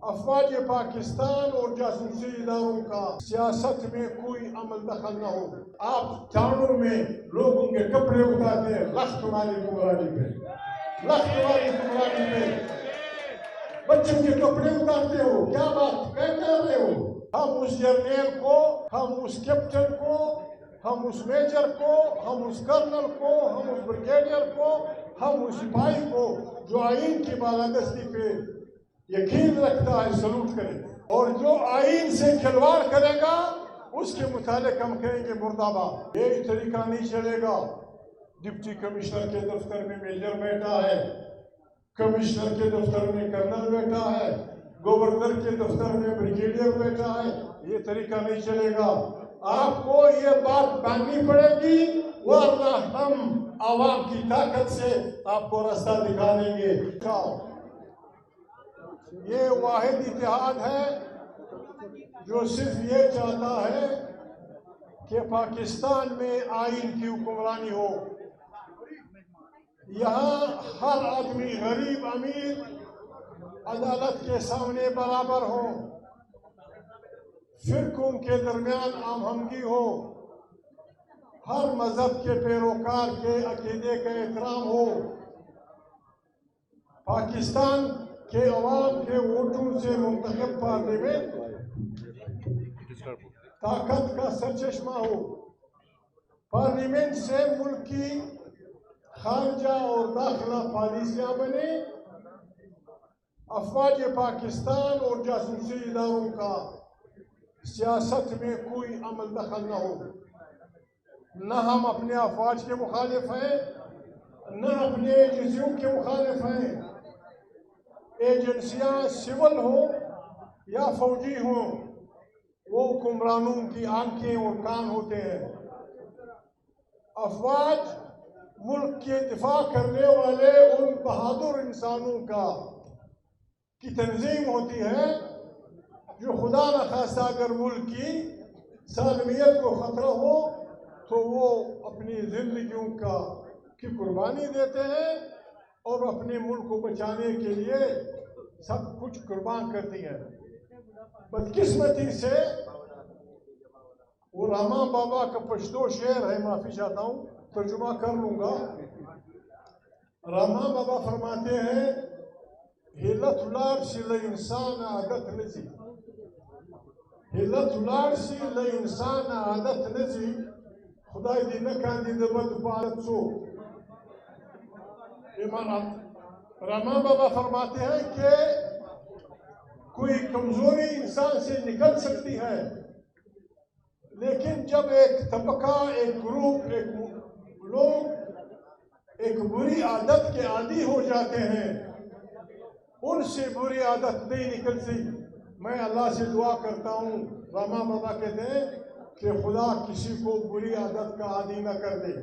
अफवाज पाकिस्तान और जासूसी इदारों का सियासत में कोई अमल दखल न हो। आप थानों में लोगों के कपड़े उतारते हैं लख्त वाली कुमरानी पे, लख्त वाली कुमरानी पे बच्चों के कपड़े उतारते हो। क्या बात क्या कर रहे हो? हम उस जर्नल को, हम उस कैप्टन को, हम उस मेजर को, हम उस कर्नल को, हम उस ब्रिगेडियर को, हम उस सिपाही को जो आईन की बालादस्ती पे यकीन रखता है सलूट करें, और जो आईन से खिलवाड़ करेगा उसके मुतालिक हम कहेंगे मुर्दाबाद। ये तरीका नहीं चलेगा। डिप्टी कमिश्नर के दफ्तर में मेजर बैठा है, कमिश्नर के दफ्तर में कर्नल बैठा है, गवर्नर के दफ्तर में ब्रिगेडियर बैठा है। ये तरीका नहीं चलेगा। आपको ये बात माननी पड़ेगी, वरना हम आवाम की ताकत से आपको रास्ता दिखा देंगे। ये वाहिद इत्तेहाद है जो सिर्फ ये चाहता है कि पाकिस्तान में आईन की हुक्मरानी हो। यहाँ हर आदमी, गरीब अमीर, अदालत के सामने बराबर हो, फिरकों के दरमियान आमहंगी हो, हर मजहब के पैरोकार के अकीदे का एहतराम हो, पाकिस्तान के अवाम के वोटों से मुंतखब पार्लियामेंट ताकत का सरचश्मा हो, पार्लियामेंट से मुल्क की खारजा और दाखिला पॉलिसियां बने, अफवाज पाकिस्तान और जासूसी इदारों का सियासत में कोई अमल दखल न हो। न हम अपने अफवाज के मुखालिफ हैं, न अपने एजेंसियों के मुखालिफ हैं। एजेंसियां सिविल हो या फौजी हो, वो हुक्मरानों की आंखें और कान होते हैं। अफवाज मुल्क के दिफा करने वाले उन बहादुर इंसानों की तंजीम होती है जो खुदा न खास्ता अगर मुल्क की सालमियत को खतरा हो तो वो अपनी जिंदगियों की कुर्बानी देते हैं और अपने मुल्क को बचाने के लिए सब कुछ कुर्बान करती है। बदकिस्मती से वो रामा बाबा का पश्तो शेर है, माफी चाहता हूँ, तर्जुमा कर लूंगा। रामा बाबा फरमाते हैं, हिलतुलार सिल इंसान आदत नजी, हिलतुलार सिल इंसान आदत नजी, खुदाई दी नकांदी दबद भारत सो। रामा बाबा फरमाते हैं कि कोई कमजोरी इंसान से निकल सकती है, लेकिन जब एक तबका, एक ग्रुप, एक लोग एक बुरी आदत के आदी हो जाते हैं, उनसे बुरी आदत नहीं निकलती। मैं अल्लाह से दुआ करता हूँ, रामा बाबा कहते हैं कि खुदा किसी को बुरी आदत का आदी न कर दे।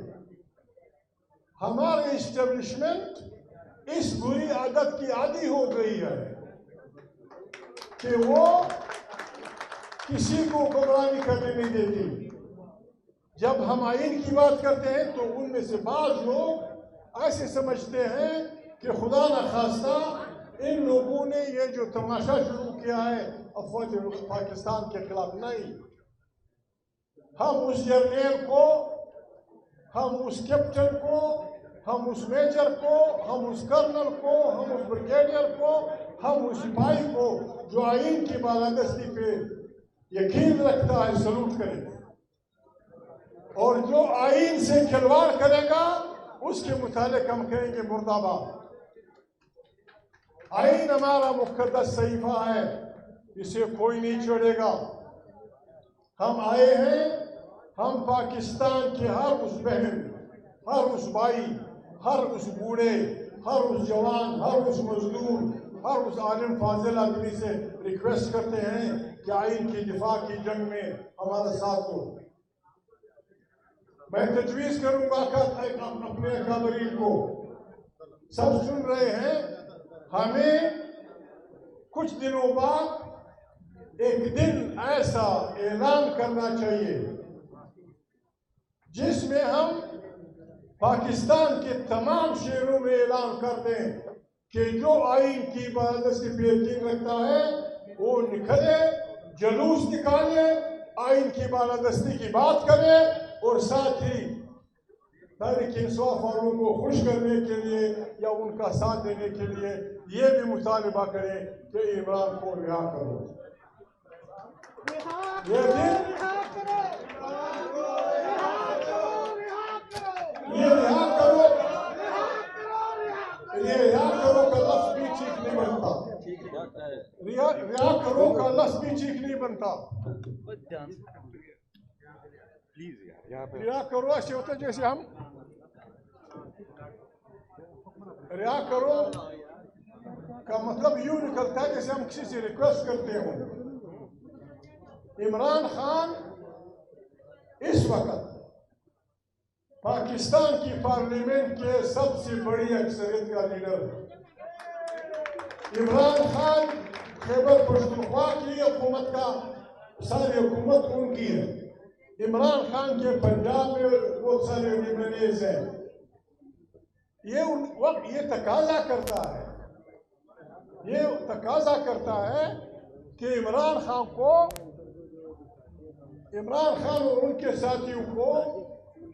हमारे इस्टेब्लिशमेंट इस बुरी आदत की आदी हो गई है कि वो किसी को गुमराही करने नहीं देती। जब हम आईन की बात करते हैं तो उनमें से बाज लोग ऐसे समझते हैं कि खुदा न खास्ता इन लोगों ने ये जो तमाशा शुरू किया है अफवाज पाकिस्तान के खिलाफ, नहीं। हम उस जर्नल को, हम उस कैप्टन को, हम उस मेजर को, हम उस कर्नल को, हम उस ब्रिगेडियर को, हम उस सिपाही को जो आईन की बालादस्ती पे यकीन रखता है सलूट करेंगे, और जो आईन से खिलवाड़ करेगा उसके मुतालिक हम कहेंगे मुर्दाबाद। आईन हमारा मुकद्दस सहीफा है, इसे कोई नहीं छोड़ेगा। हम आए हैं, हम पाकिस्तान के हर उस बहन, हर उस भाई, हर उस बूढ़े, हर उस जवान, हर उस मजदूर, हर उस आलिम फाजिल आदमी से रिक्वेस्ट करते हैं कि आईन की दिफा की जंग में हमारा साथ हो। मैं तजवीज़ करूंगा कि अपने अकाबरीन को, सब सुन रहे हैं, हमें कुछ दिनों बाद एक दिन ऐसा ऐलान करना चाहिए जिसमें हम पाकिस्तान के तमाम शहरों में ऐलान कर दें कि जो आईन की बालादस्ती पे यकीन रखता है वो निकले, जलूस निकाले, आइन की बालादस्ती की बात करे और साथ ही तहरीक इंसाफ वालों को खुश करने के लिए या उनका साथ देने के लिए ये भी मुतालबा करें कि इमरान को रिहा करो। ये रिहा करो का लफ्ज भी ठीक नहीं बनता। रिहा करो का लफ्ज भी ठीक नहीं बनता। रिहा करो ऐसे होता है जैसे हम रिहा करो का मतलब यूं निकलता है जैसे हम किसी से रिक्वेस्ट करते हो। इमरान खान इस वक्त पाकिस्तान की पार्लियामेंट के सबसे बड़ी अक्सरियत का लीडर है। इमरान खान खैबर पख्तूनख्वा की हुकूमत का सारी हुकूमत उनकी है। इमरान खान के पंजाब में बहुत सारे एमएलएज हैं। ये उन वक्त ये तकाजा करता है कि इमरान खान और उनके साथियों को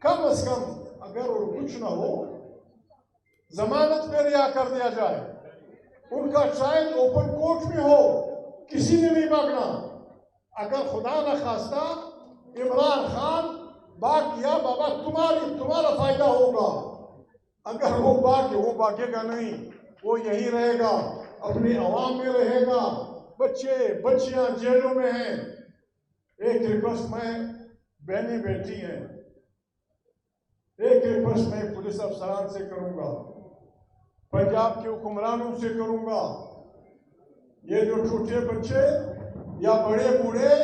कम से कम अगर और कुछ ना हो जमानत पे रिहा कर दिया जाए। उनका ट्रायल ओपन कोर्ट में हो, किसी ने नहीं मांगना। अगर खुदा न खास्ता इमरान खान भाग गया, बाबा तुम्हारा फायदा होगा। अगर वो भागेगा नहीं, वो यही रहेगा, अपनी आवाम में रहेगा। बच्चियां जेलों में हैं। एक रिक्वेस्ट मैं बहनी बेटी हैं, एक रिक्वेस्ट मैं पुलिस अफसरान से करूंगा, पंजाब के हुक्मरानों से करूंगा। ये जो छोटे बच्चे या बड़े बूढ़े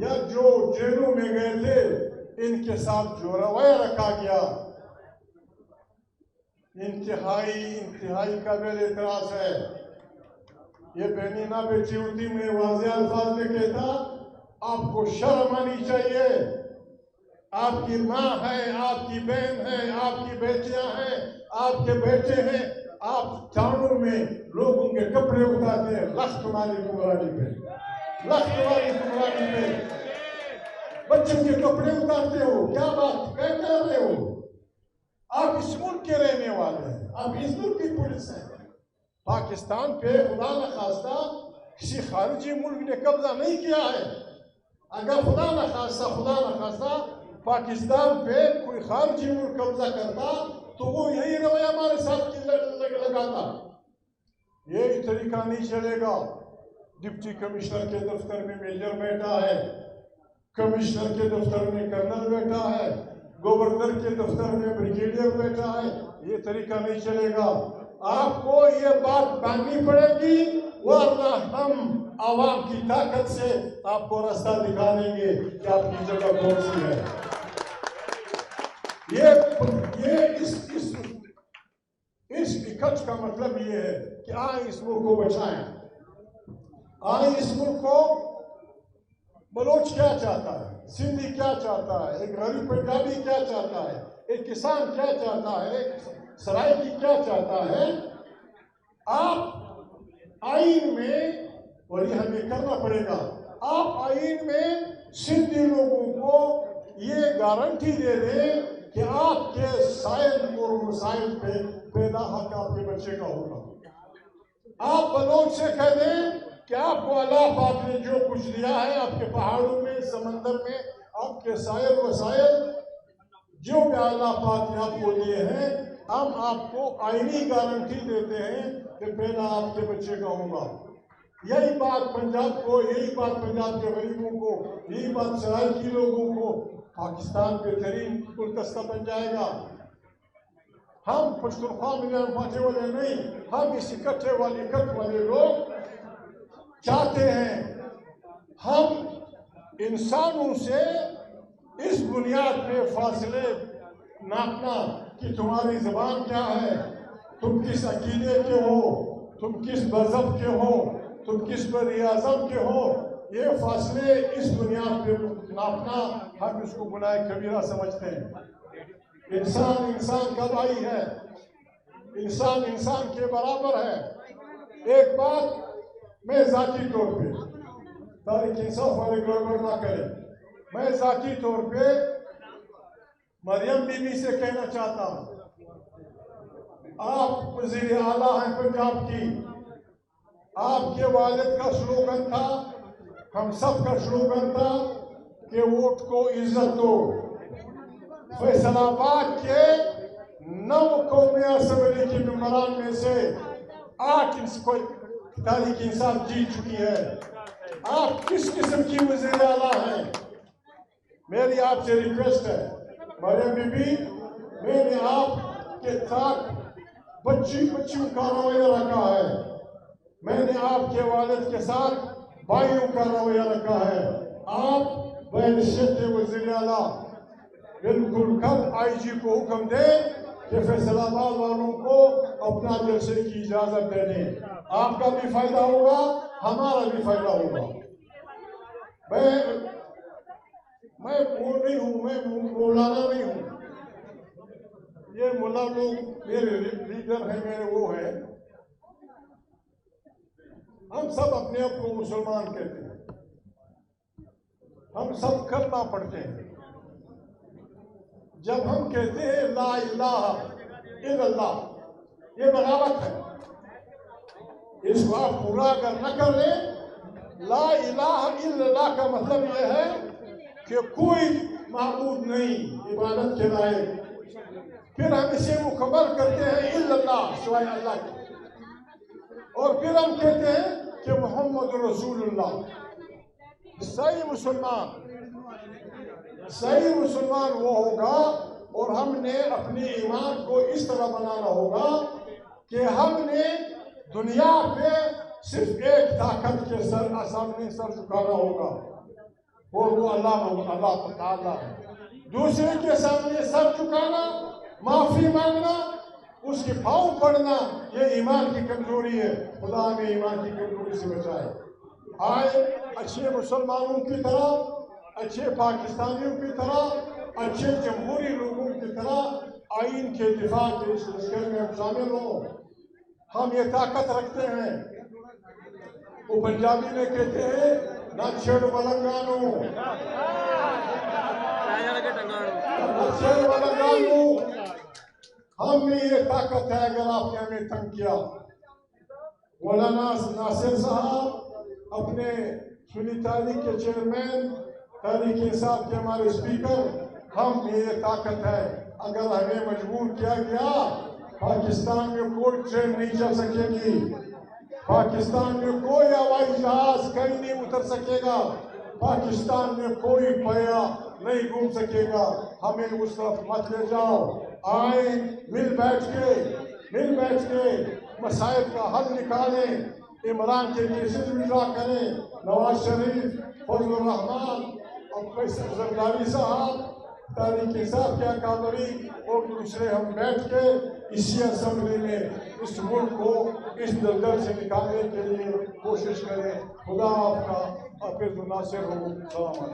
या जो जेलों में गए थे, इनके साथ जो रवैया रखा गया इंतहाई काबिल एतराज है। ये बहनी ना बेटी होती, मैं वाज़ेह अल्फाज में कहता, आपको शर्म आनी चाहिए। आपकी माँ है, आपकी बहन है, आपकी बेटियां हैं, आपके बेटे हैं। आप थानों में लोगों के कपड़े उतारते हैं, लख्त वाली कुमरानी पे, बच्चों के कपड़े उतारते हो। क्या बात कर रहे हो? आप इस मुल्क के रहने वाले हैं, आप इस मुल्क की पुलिस हैं। पाकिस्तान पे खुदा न खास्ता किसी खारिजी मुल्क ने कब्जा नहीं किया है। अगर खुदा न खास्ता पाकिस्तान पे कोई खारिजी मुल्क कब्जा करता तो वो यही रवैया हमारे साथ लगाता। ये तरीका नहीं चलेगा। डिप्टी कमिश्नर के दफ्तर में मेजर बैठा है, कमिश्नर के दफ्तर में कर्नल बैठा है, गवर्नर के दफ्तर में ब्रिगेडियर बैठा है। ये तरीका नहीं चलेगा। आपको ये बात माननी पड़ेगी, वरना हम आवाम की ताकत से आपको रास्ता दिखा देंगे कि आपकी जगह कौन सी है। इस इकट्ठ का मतलब ये है कि आए इस मुल्क को बचाएं। आए इस मुल्क को। बलोच क्या चाहता है, सिंधी क्या चाहता है, एक गरीब पंजाबी क्या चाहता है, एक किसान क्या चाहता है, एक सराइकी क्या चाहता है। आप आइन में, और ये हमें करना पड़ेगा, आप आइन में सिंधी लोगों को ये गारंटी दे दें कि आपके साइल और मसाइल पे पैदा हक आपके बच्चे का होगा। आप बलोच से कह दें कि आपको अल्लाह पाक ने जो कुछ दिया है, आपके पहाड़ों में, समंदर में, आपके साइल वसाइल जो भी अल्लाह पाक ने आपको दिए हैं, हम आपको आईनी गारंटी देते हैं कि पैदा आपके बच्चे का होगा। यही बात पंजाब को, यही बात पंजाब के गरीबों को, यही बात सराइकी लोगों को पाकिस्तान बेहतरीन गुलदस्ता बन जाएगा। हम पख्तूनख्वा में बांटे वाले नहीं, हम इस इकट्ठ वाले लोग चाहते हैं। हम इंसानों से इस बुनियाद पे फासले नापना कि तुम्हारी जबान क्या है, तुम किस अकीदे के हो, तुम किस मजहब के हो, तुम किस बरियाज़म के हो, ये फासले इस बुनियाद पे नापना हम इसको गुनाह कबीरा समझते हैं। इंसान इंसान का भाई है, इंसान इंसान के बराबर है। एक बात मैं ज़ाती तौर पे तारीख इंसाफ वाले गड़बड़ ना करें, मैं ज़ाती तौर पे मरियम बीबी से कहना चाहता हूँ, आप वज़ीर आला हैं पंजाब की, आपके वालिद का स्लोगन था, हम सब का स्लोगन था कि वोट को इज्जत दो। फैसलाबाद के 9 कौमी असेंबली के मेंबरान में से 8 तारीख इंसाफ जीत चुकी है। आप किस किस्म की वज़ीर आला हैं? मेरी आपसे रिक्वेस्ट है मरियम बीबी, मैंने आपके साथ बच्चियों का रवैया रखा है, मैंने आपके वालिद के साथ भाइयों का रवैया रखा है। आप बैनिशत वज़ीर आला बिल्कुल कल IG को हुक्म दें कि फैसलाबाद वालों को अपना जलसे की इजाजत दे दें। आपका भी फायदा होगा, हमारा भी फायदा होगा। मैं वो नहीं हूँ, मैं मौलाना नहीं हूँ, ये मुल्ला लोग मेरे लीडर हैं, मेरे वो हैं। हम सब अपने आप को मुसलमान कहते हैं, हम सब कलमा पढ़ते हैं। जब हम कहते हैं ला इलाहा इल्लल्लाह, ये बगावत है। इसको आप पूरा अगर न कर लें, ला इलाहा इल्लल्लाह का मतलब यह है कि कोई माबूद नहीं इबादत के लायक। फिर हम इसे मुकम्मल करते हैं इल्लल्लाह, सिवाय अल्लाह के, और फिर हम कहते हैं कि मोहम्मद रसूलुल्लाह। सही मुसलमान वो होगा, और हमने अपने ईमान को इस तरह बनाना होगा कि हमने दुनिया पे सिर्फ एक ताकत के सामने सर झुकाना होगा, और वो अल्लाह ताला है। दूसरे के सामने सर झुकाना, माफी मांगना, उसके पाँव पड़ना, ये ईमान की कमजोरी है। खुदा हमें ईमान की कमजोरी से बचाए। आए अच्छे मुसलमानों की तरह, अच्छे पाकिस्तानियों की तरह, अच्छे जमहूरी लोगों की तरह आइन के दिफा के इस लश्कर में हम शामिल हों। हम ये ताकत रखते हैं। वो पंजाबी में कहते हैं ना छेड़ मलंगानो, हम में ये ताकत है। अगर आपने हमें तंग किया, मौलाना नासिर साहब अपने सुन्नी तारीख के चेयरमैन, तारीख इंसाफ के हमारे स्पीकर, हम में ये ताकत है। अगर हमें मजबूर किया गया, पाकिस्तान में कोई ट्रेन नहीं चल सकेगी, पाकिस्तान में कोई हवाई जहाज कहीं नहीं उतर सकेगा, पाकिस्तान में कोई पैया नहीं घूम सकेगा। हमें उस तरफ मत ले जाओ। आए मिल बैठ के मसाइल का हल निकालें, इमरान के केसेस विड्रा करें, नवाज शरीफ, फजलुर रहमान और जरदारी साहब, तारीख इंसाफ के अकादरी और दूसरे हम बैठ के इसी असेंबली में इस मुल्क को इस दलदल से निकालने के लिए कोशिश करें। खुदा आपका हाफिज़ नासिर हो।